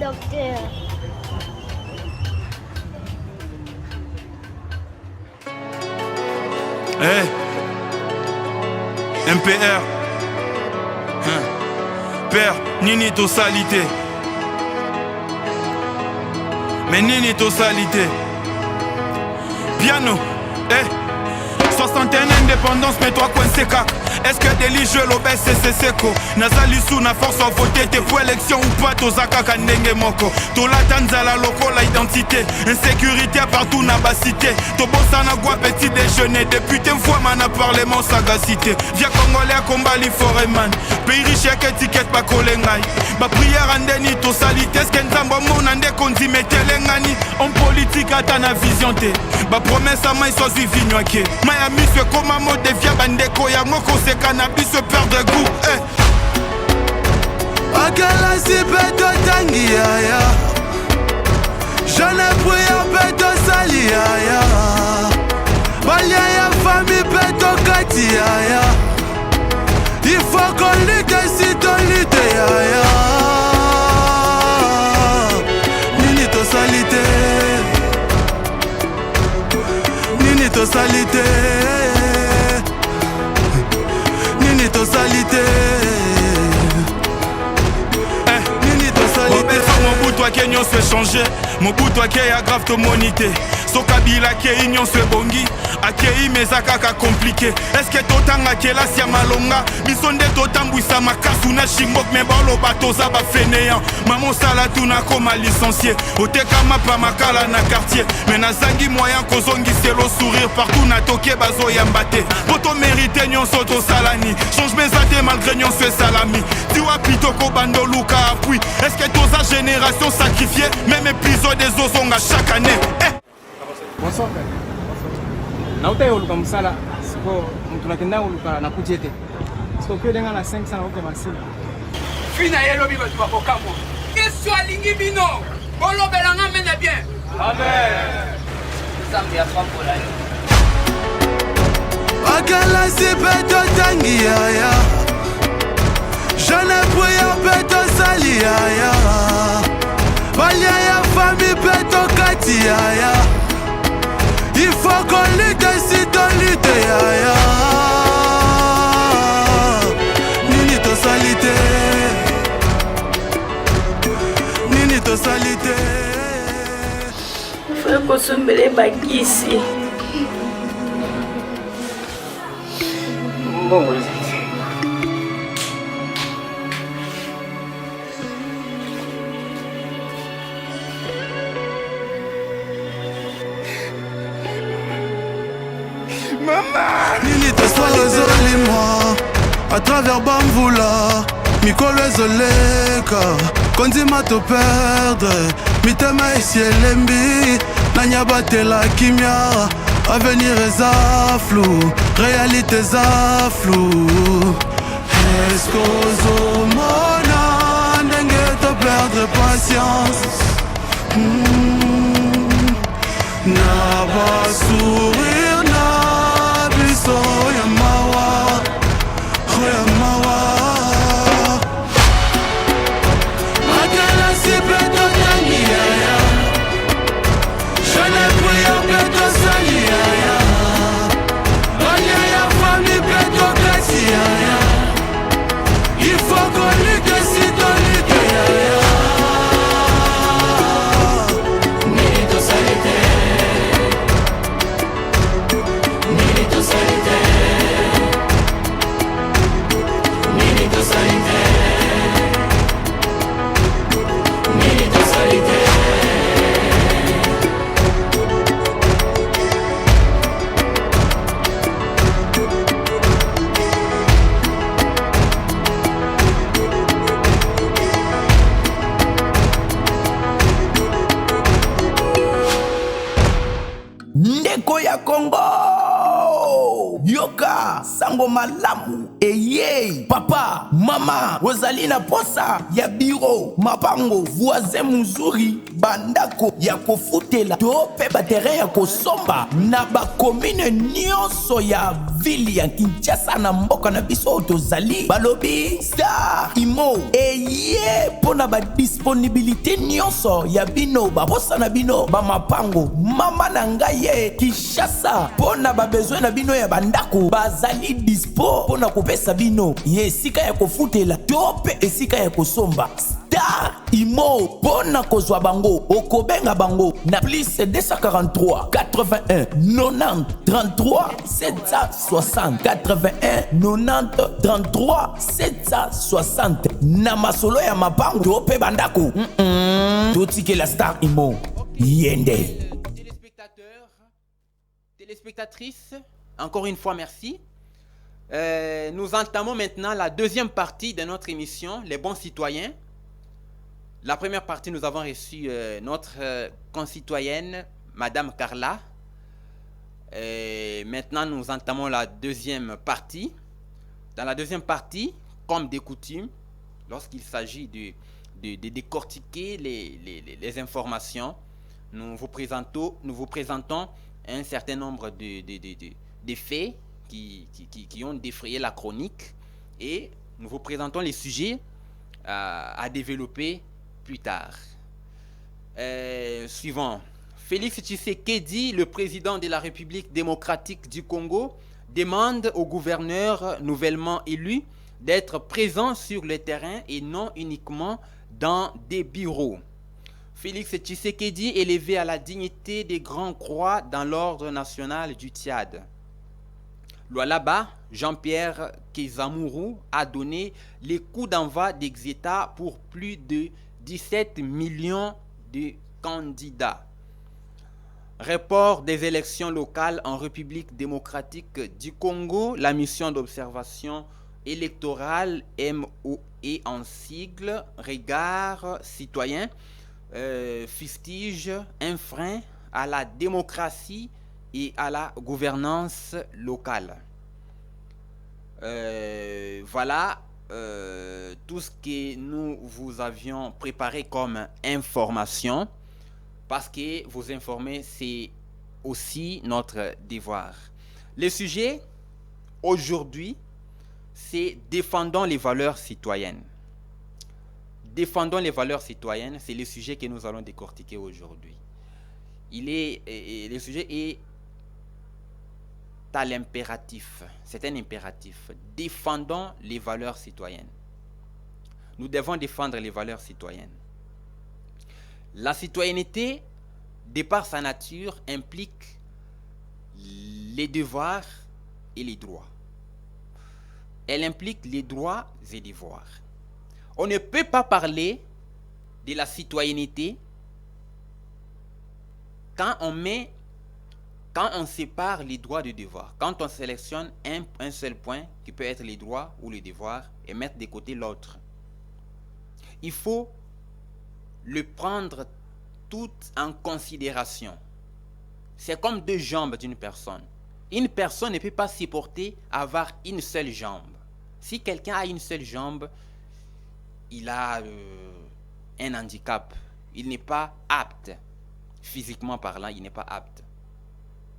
docteur. Hey, MPR, Père, nini to salité. Mais nini to salité. Piano, 61 indépendance, mais toi coincé cac. Est-ce que délit je l'obèse c'est seco. Nazali sous na force à voter. T'es pour élection ou pas tozaka kanenge moko. Tola tanzala loko la identité. Insécurité partout na bas cité. Tobosa na gua petit déjeuner. Député voix mana parlement sagacité. Via congolais à combat li foreman. Pays riche y'a que ticket pa kolengai. Ba prière andeni to salité. Est-ce qu'en zambo mon ande kondi metelengani. En politique ata na vision te. Ba promesse à main soit suivi noake. Miami se comme un mot de via bandeko ya moko. C'est cannabis se perd de goût. Akala si beto tangi ya. Je ne prie beto sali ya. Balia ya famille beto kati ya. Il faut qu'on lutte si ton lutte ya. Nini to salité. Nini to salité. Nini to salité. Nini to salité. Mon bout toi qui se changer. Mon bout toi qui a grave to monité. So kabila qui union se bongi. Akei mezakaka compliqué. Est-ce que totanga kela sia malonga. Bisonde totambwisa makasu na shimbok. Mais bolo batoza ba fainéant. Maman sala tuna koma licencié. Otekama pa makala na quartier. Mais nazangi moyen kozongi selo sourire. Partout na toke bazo yambate. Poto mérité nyon soto salani. Change mes athées malgré nyon se salami. Tiwa pitoko bando luka appui. Est-ce que toza génération sacrifiée. Même épisode des ozonga chaque année. Bonsoir frère. Na utaye oluka musala siko mtu nakenda oluka na kujete. Siko kyo denga na 500 oke masila. Fina yelo biba tuwa kokamo. Kesu alingi bino. Bolo belanga mena bien. Amen. Zambi afambola yo. Akala si beto tangi ya. Je ne prie beto sali ya. Balia ya famille beto kati ya. Il faut qu'on lutte si ton lutte ya. Nini to salité. Nini to salité. Frère Kosombele bakisi. Bon, Nini te soit désolé moi. À travers Bamboula. Mikolo ezoleka. Kondima to perdre. Mitema esi elembi. Nanyabate la kimia. Avenir est flou. Réalité est flou. Est-ce qu'aux mona ndenge te perdre patience. Na ba sourire na biso ya mawa. Ya mawa. Makala si beto tangi ya. Je ne prie beto sali ya. Balia ya famille beto kasi ya. Il faut qu'on lutte si ton lutte ya. Nini to salité. Nini to salité. Nini to salité. Nini to salité. Ndeko ya Congo, yoka sango malamu. Eye, papa, mama, ozali na posa ya biro, mapango, voisin muzuri, bandako ya kofutela, to pe baterrain ya kosomba na bakomine nyonso ya ville ya Kinshasa na mboka na biso tozali balobi Star Imo. Eye, pona ba disponibilité nyonso ya bino, baposa na bino, ba mapango, mama na ngai ye Kinshasa, pona ba besoin na bino ya bandako, bazali dispo pona kopesa bino ye esika ya kofutela to pe esika ya kosomba. Star Imo pona kozwa bango okobenga bango na plus 243 81 90 33 760 81 90 33 760 na masolo ya mapango to pe bandako. Totike la Star Imo yende. Téléspectateurs, téléspectatrices, encore une fois merci. Nous entamons maintenant la deuxième partie de notre émission, Les bons citoyens. La première partie, nous avons reçu notre concitoyenne, Madame Carla. Maintenant, nous entamons la deuxième partie. Dans la deuxième partie, comme de coutume, lorsqu'il s'agit de décortiquer les informations, nous vous présentons un certain nombre de faits qui ont défrayé la chronique et nous vous présentons les sujets à développer plus tard. Suivant. Félix Tshisekedi, le président de la République démocratique du Congo, demande au gouverneur nouvellement élu d'être présent sur le terrain et non uniquement dans des bureaux. Félix Tshisekedi, élevé à la dignité des grands croix dans l'ordre national du Tchad. Lualaba, Jean-Pierre Kezamourou a donné les coups d'envoi d'Exeta pour plus de 17 millions de candidats. Report des élections locales en République démocratique du Congo, la mission d'observation électorale MOE en sigle, regard citoyen, fustige un frein à la démocratie et à la gouvernance locale. Voilà tout ce que nous vous avions préparé comme information, parce que vous informer, c'est aussi notre devoir. Le sujet, aujourd'hui, c'est défendons les valeurs citoyennes. Défendons les valeurs citoyennes, c'est le sujet que nous allons décortiquer aujourd'hui. Le sujet est à l'impératif, c'est un impératif. Défendons les valeurs citoyennes. Nous devons défendre les valeurs citoyennes. La citoyenneté, de par sa nature, implique les devoirs et les droits. Elle implique les droits et devoirs. On ne peut pas parler de la citoyenneté quand on sépare les droits du devoir, quand on sélectionne un seul point qui peut être les droits ou les devoirs et mettre de côté l'autre. Il faut le prendre tout en considération. C'est comme deux jambes d'une personne. Une personne ne peut pas supporter avoir une seule jambe. Si quelqu'un a une seule jambe, il a un handicap. Il n'est pas apte. Physiquement parlant, il n'est pas apte.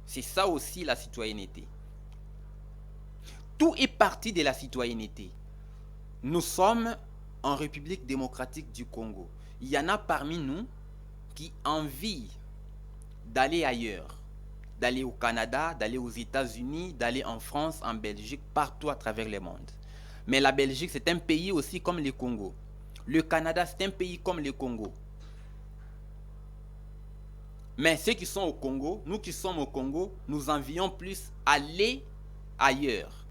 C'est ça aussi la citoyenneté. Tout est parti de la citoyenneté. Nous sommes en République démocratique du Congo. Il y en a parmi nous qui envient d'aller ailleurs, d'aller au Canada, d'aller aux États-Unis, d'aller en France, en Belgique, partout à travers le monde. Mais la Belgique, c'est un pays aussi comme le Congo. Le Canada, c'est un pays comme le Congo. Mais ceux qui sont au Congo, nous qui sommes au Congo, nous envions plus aller ailleurs.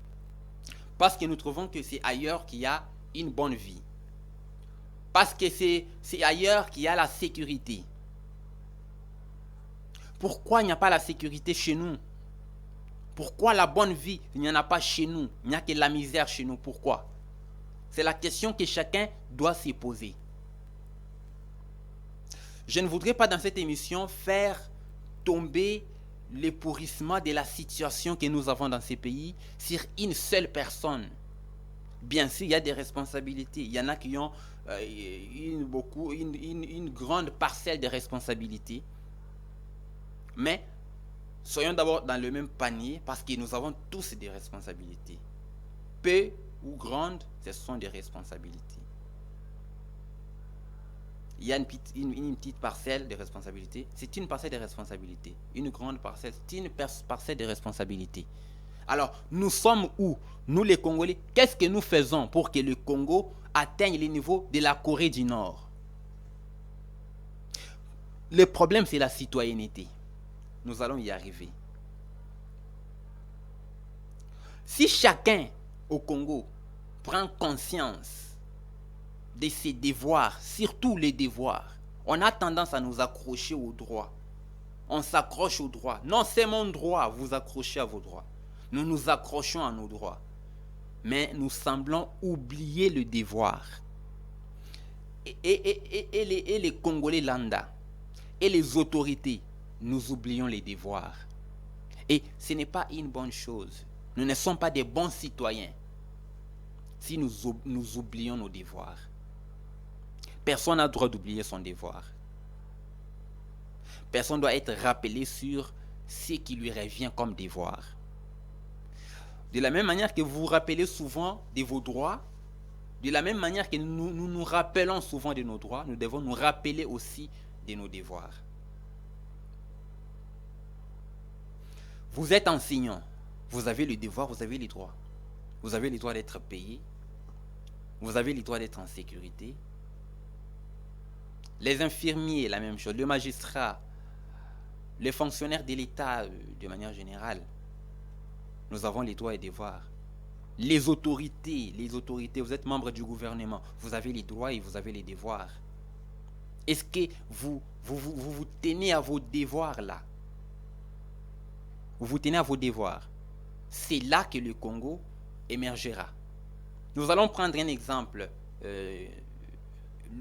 Parce que nous trouvons que c'est ailleurs qu'il y a une bonne vie. Parce que c'est ailleurs qu'il y a la sécurité. Pourquoi il n'y a pas la sécurité chez nous? Pourquoi la bonne vie, il n'y en a pas chez nous? Il n'y a que la misère chez nous. Pourquoi? C'est la question que chacun doit se poser. Je ne voudrais pas dans cette émission faire tomber le pourrissement de la situation que nous avons dans ces pays sur une seule personne. Bien sûr, il y a des responsabilités. Il y en a qui ont une grande parcelle de responsabilités. Mais soyons d'abord dans le même panier parce que nous avons tous des responsabilités. Peu ou grandes, ce sont des responsabilités. Il y a une petite parcelle de responsabilité. C'est une parcelle de responsabilité. Une grande parcelle, c'est une parcelle de responsabilité. Alors, nous sommes où? Nous les Congolais, qu'est-ce que nous faisons pour que le Congo atteigne les niveaux de la Corée du Nord? Le problème, c'est la citoyenneté. Nous allons y arriver. Si chacun au Congo prend conscience de ses devoirs, surtout les devoirs, on a tendance à nous accrocher aux droits. On s'accroche aux droits. Non, c'est mon droit, vous accrochez à vos droits. Nous nous accrochons à nos droits. Mais nous semblons oublier le devoir. Et les Congolais lambda et les autorités, nous oublions les devoirs. Et ce n'est pas une bonne chose. Nous ne sommes pas des bons citoyens si nous oublions nos devoirs. Personne n'a le droit d'oublier son devoir. Personne doit être rappelé sur ce qui lui revient comme devoir. De la même manière que vous vous rappelez souvent de vos droits, de la même manière que nous nous rappelons souvent de nos droits, nous devons nous rappeler aussi de nos devoirs. Vous êtes enseignant, vous avez le devoir, vous avez les droits. Vous avez le droit d'être payé, vous avez le droit d'être en sécurité. Les infirmiers, la même chose, le magistrat, les fonctionnaires de l'État de manière générale, nous avons les droits et devoirs. Les autorités, vous êtes membre du gouvernement, vous avez les droits et vous avez les devoirs. Est-ce que vous tenez à vos devoirs là? Vous vous tenez à vos devoirs. C'est là que le Congo émergera. Nous allons prendre un exemple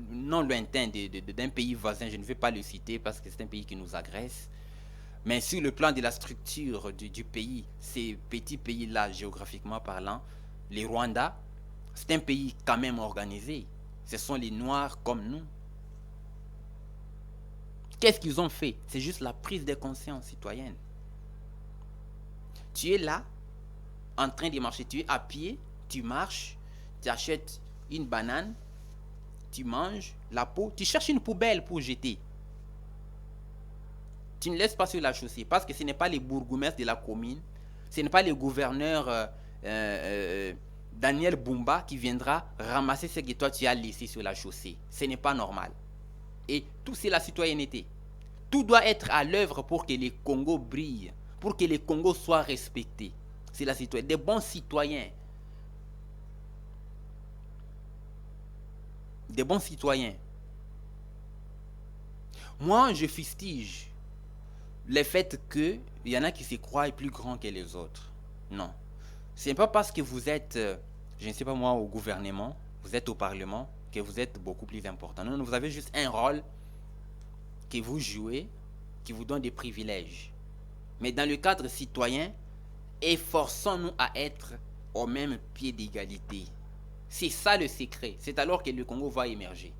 non lointain d'un pays voisin. Je ne vais pas le citer parce que c'est un pays qui nous agresse. Mais sur le plan de la structure du pays, ces petits pays-là, géographiquement parlant, les Rwanda, c'est un pays quand même organisé. Ce sont les Noirs comme nous. Qu'est-ce qu'ils ont fait? C'est juste la prise de conscience citoyenne. Tu es là, en train de marcher, tu es à pied, tu marches, tu achètes une banane, tu manges la peau, tu cherches une poubelle pour jeter. Tu ne laisses pas sur la chaussée parce que ce n'est pas les bourgmestres de la commune, ce n'est pas le gouverneur Daniel Bumba qui viendra ramasser ce que toi tu as laissé sur la chaussée. Ce n'est pas normal. Et tout c'est la citoyenneté. Tout doit être à l'œuvre pour que les Congos brillent, pour que les Congos soient respectés. C'est la citoyenneté, des bons citoyens. Des bons citoyens. Moi, je fustige le fait qu'il y en a qui se croient plus grands que les autres. Non. Ce n'est pas parce que vous êtes, je ne sais pas moi, au gouvernement, vous êtes au Parlement, que vous êtes beaucoup plus important. Non, vous avez juste un rôle que vous jouez, qui vous donne des privilèges. Mais dans le cadre citoyen, efforçons-nous à être au même pied d'égalité. C'est ça le secret. C'est alors que le Congo va émerger.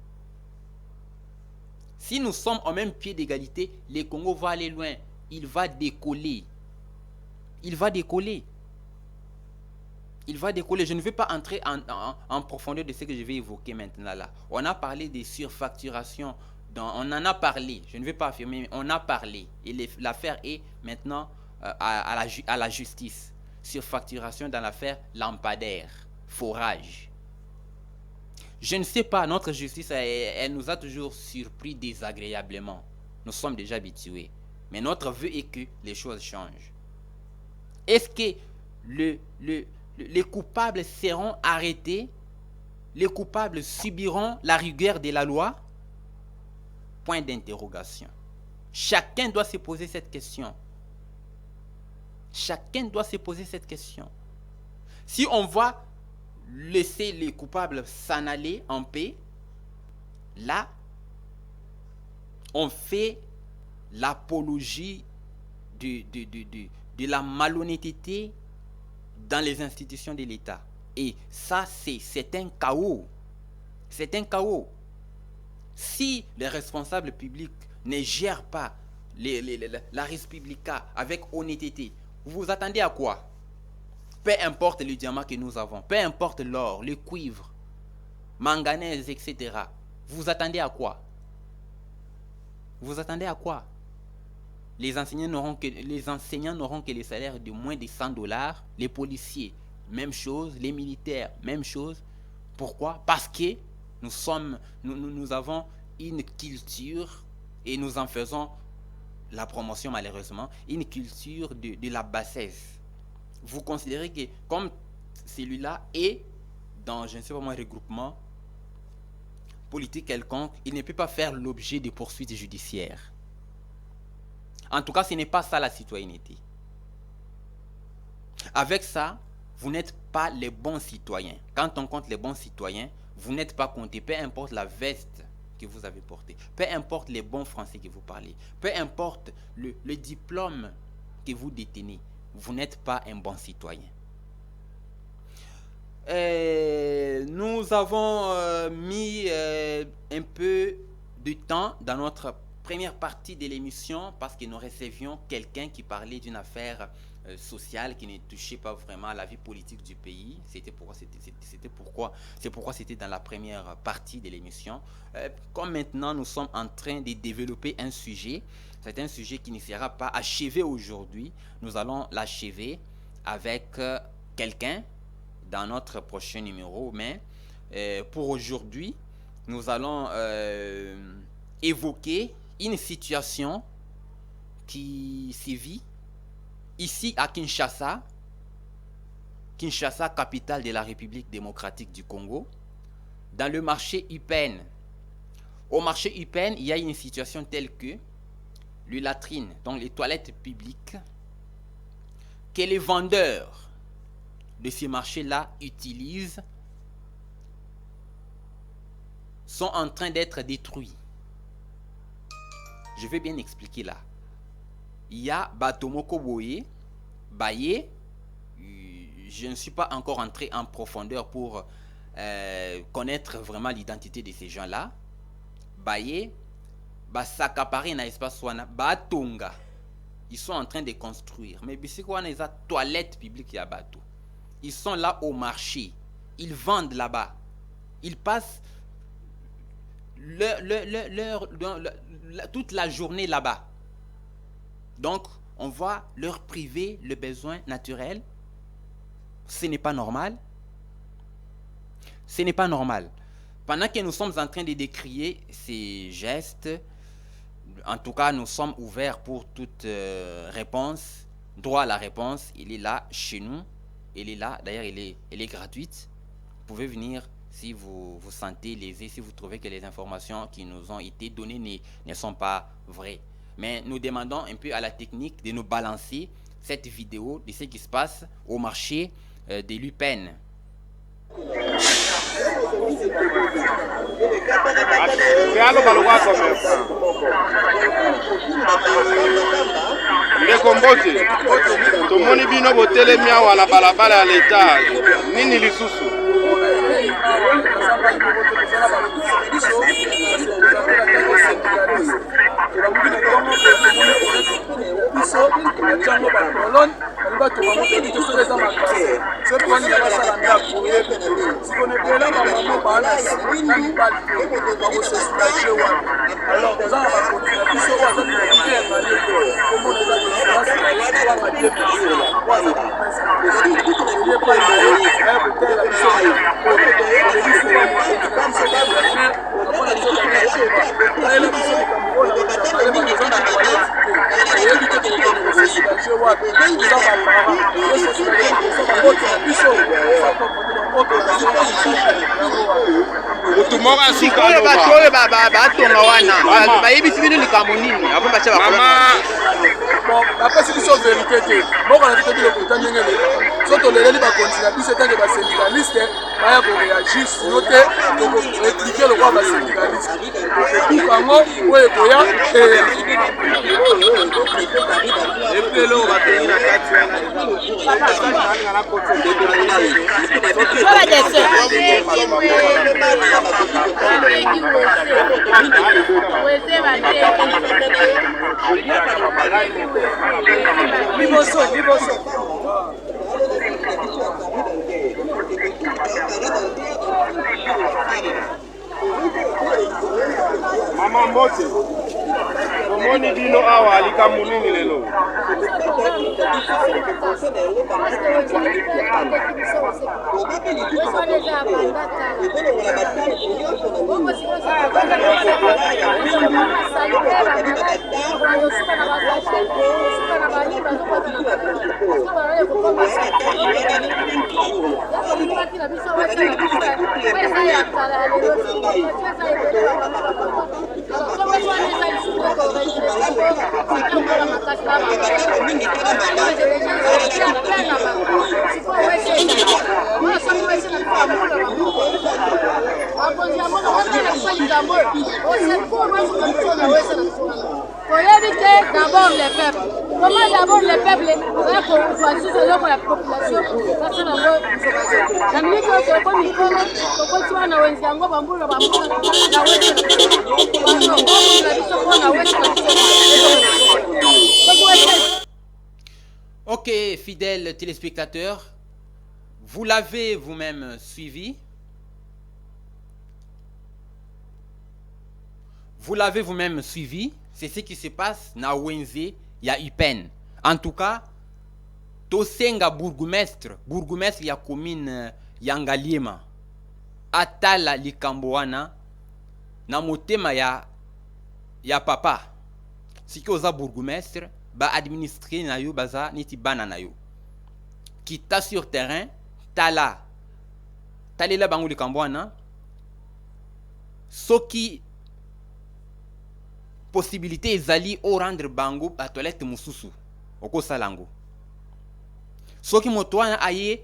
Si nous sommes au même pied d'égalité, le Congo va aller loin. Il va décoller. Il va décoller. Il va décoller. Je ne vais pas entrer en profondeur de ce que je vais évoquer maintenant là. On a parlé des surfacturations. On en a parlé. Je ne vais pas affirmer, mais on a parlé. Et l'affaire est maintenant à la justice. Surfacturation dans l'affaire lampadaire, forage. Je ne sais pas, notre justice, elle nous a toujours surpris désagréablement. Nous sommes déjà habitués. Mais notre vœu est que les choses changent. Est-ce que les coupables seront arrêtés? Les coupables subiront la rigueur de la loi? Point d'interrogation. Chacun doit se poser cette question. Chacun doit se poser cette question. Si on va laisser les coupables s'en aller en paix, là, on fait l'apologie de la malhonnêteté dans les institutions de l'État. Et ça, c'est un chaos. C'est un chaos. Si les responsables publics ne gèrent pas la Respublica avec honnêteté, vous vous attendez à quoi? Peu importe le diamant que nous avons, peu importe l'or, le cuivre, manganèse, etc. Vous vous attendez à quoi? Vous vous attendez à quoi? Les enseignants n'auront que les salaires de moins de $100. Les policiers, même chose. Les militaires, même chose. Pourquoi? Parce que nous avons une culture, et nous en faisons la promotion malheureusement, une culture de la bassesse. Vous considérez que comme celui-là est dans, je ne sais pas moi, un regroupement politique quelconque, il ne peut pas faire l'objet de poursuites judiciaires. En tout cas, ce n'est pas ça la citoyenneté. Avec ça, vous n'êtes pas les bons citoyens. Quand on compte les bons citoyens, vous n'êtes pas compté, peu importe la veste que vous avez portée, peu importe les bons français que vous parlez, peu importe le diplôme que vous détenez, vous n'êtes pas un bon citoyen. Nous avons mis un peu de temps dans notre première partie de l'émission parce que nous recevions quelqu'un qui parlait d'une affaire sociale qui ne touchait pas vraiment à la vie politique du pays. C'est pourquoi c'était dans la première partie de l'émission. Comme maintenant nous sommes en train de développer un sujet, c'est un sujet qui ne sera pas achevé aujourd'hui. Nous allons l'achever avec quelqu'un dans notre prochain numéro. Mais pour aujourd'hui, nous allons évoquer une situation qui sévit ici à Kinshasa, capitale de la République démocratique du Congo, dans le marché UPN. Au marché UPN, il y a une situation telle que les latrines, donc les toilettes publiques, que les vendeurs de ces marchés-là utilisent, sont en train d'être détruits. Je vais bien expliquer là. Il y a Batomoko Boye, Baye. Je ne suis pas encore entré en profondeur pour connaître vraiment l'identité de ces gens-là. Baye, Basakapari na espace wana, Batonga. Ils sont en train de construire. Mais c'est quoi les toilettes publiques ya bateau? Ils sont là au marché. Ils vendent là-bas. Ils passent toute la journée là-bas. Donc, on va leur priver le besoin naturel. Ce n'est pas normal. Ce n'est pas normal. Pendant que nous sommes en train de décrier ces gestes, en tout cas, nous sommes ouverts pour toute réponse. Droit à la réponse, il est là chez nous. Il est là, d'ailleurs, elle est gratuite. Vous pouvez venir si vous vous sentez lésé, si vous trouvez que les informations qui nous ont été données ne sont pas vraies. Mais nous demandons un peu à la technique de nous balancer cette vidéo de ce qui se passe au marché de l'UPN. ndeko mbote tomoni bino botelemi awa na balabala ya leta nini lisusu sikoyo bato oyo batonga wana bayebisi bino likambo nini avant bacha bakola bapesi biso verité te moko na biso bilokota ndenge lelo so toleleli bakonzi na biso etange basyndicaliste baya koreagir sino te tokoreplike lokwa basyndicaliste okufa yango oyo ekoya Mama Mbote, omoni bino awa alikambo nini lelo? D'abord les peuples. Comment d'abord les peuples va choisir selon la population parce Ok, fidèles téléspectateurs, vous l'avez vous-même suivi. Vous l'avez vous-même suivi. C'est ce qui se passe na Wenze ya Upen. En tout cas, Tosenga bourgmestre ya commune Yangaliema atala likamboana na motema ya papa. Siki oza bourgmestre ba administrer na yo baza niti bana na yo. Kita sur terrain talela bango likamboana soki possibilité ezali o rendre bango ba toilette mususu oko salango soki moto wana aye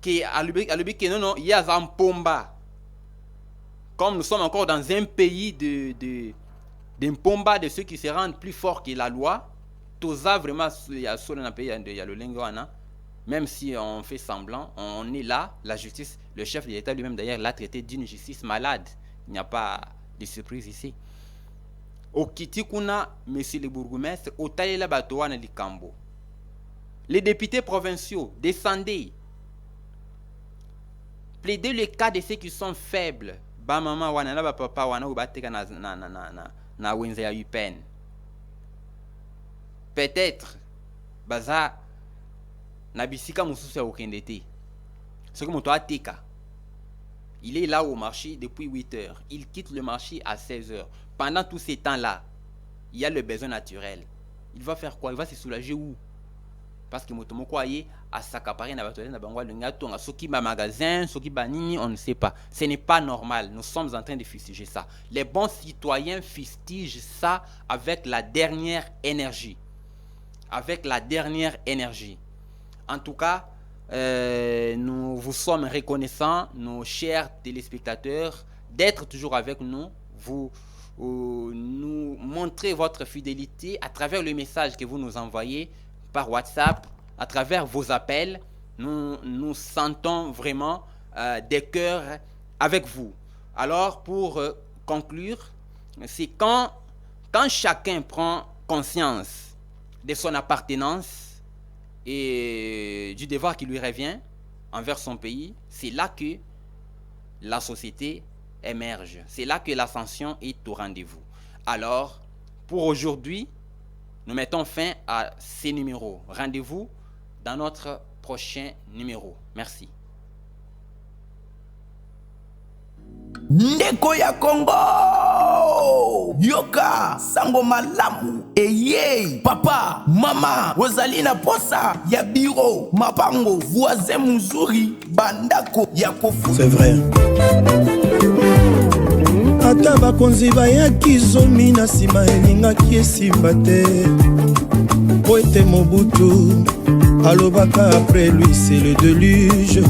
ke alobi ke non il y a un pomba comme nous sommes encore dans un pays de pomba de ceux qui se rendent plus forts que la loi toza vraiment il y a solo na pays il y a le lengwana même si on fait semblant on est là la justice le chef de l'État lui-même d'ailleurs l'a traité d'une justice malade il n'y a pas de surprise ici. Au Kitikuna, monsieur le bourgmestre, au Taïla Batouana Likambo. Les députés provinciaux, descendez. Plaidez le cas de ceux qui sont faibles. Ba maman wana na ba papa wana ou bateka na Wenze ya Upen. Peut-être baza na bisika mususu ya okendete. Ce que moto ateka. Il est là au marché depuis 8 heures. Il quitte le marché à 16 heures. Pendant tous ces temps-là, il y a le besoin naturel. Il va faire quoi? Il va se soulager où? Parce que motomoko aye a s'accaparer na batole na bangwa le ngatonga soki ba magasin, soki ba nini, on ne sait pas. Ce n'est pas normal. Nous sommes en train de fustiger ça. Les bons citoyens fustigent ça avec la dernière énergie. Avec la dernière énergie. En tout cas, nous vous sommes reconnaissants, nos chers téléspectateurs, d'être toujours avec nous. Vous nous montrez votre fidélité à travers le message que vous nous envoyez par WhatsApp, à travers vos appels. Nous sentons vraiment des cœurs avec vous. Alors, pour conclure, c'est quand chacun prend conscience de son appartenance et du devoir qui lui revient envers son pays, c'est là que la société émerge. C'est là que l'ascension est au rendez-vous. Alors, pour aujourd'hui, nous mettons fin à ces numéros. Rendez-vous dans notre prochain numéro. Merci. Ndeko ya Congo yoka sango malamu eye papa mama wozali na posa ya biro mapango voisin muzuri bandako ya kofu. C'est vrai. Ata bakonzi bayaki zomi na nsima elingaki esimba te po ete Mobutu alobaka après lui c'est le déluge.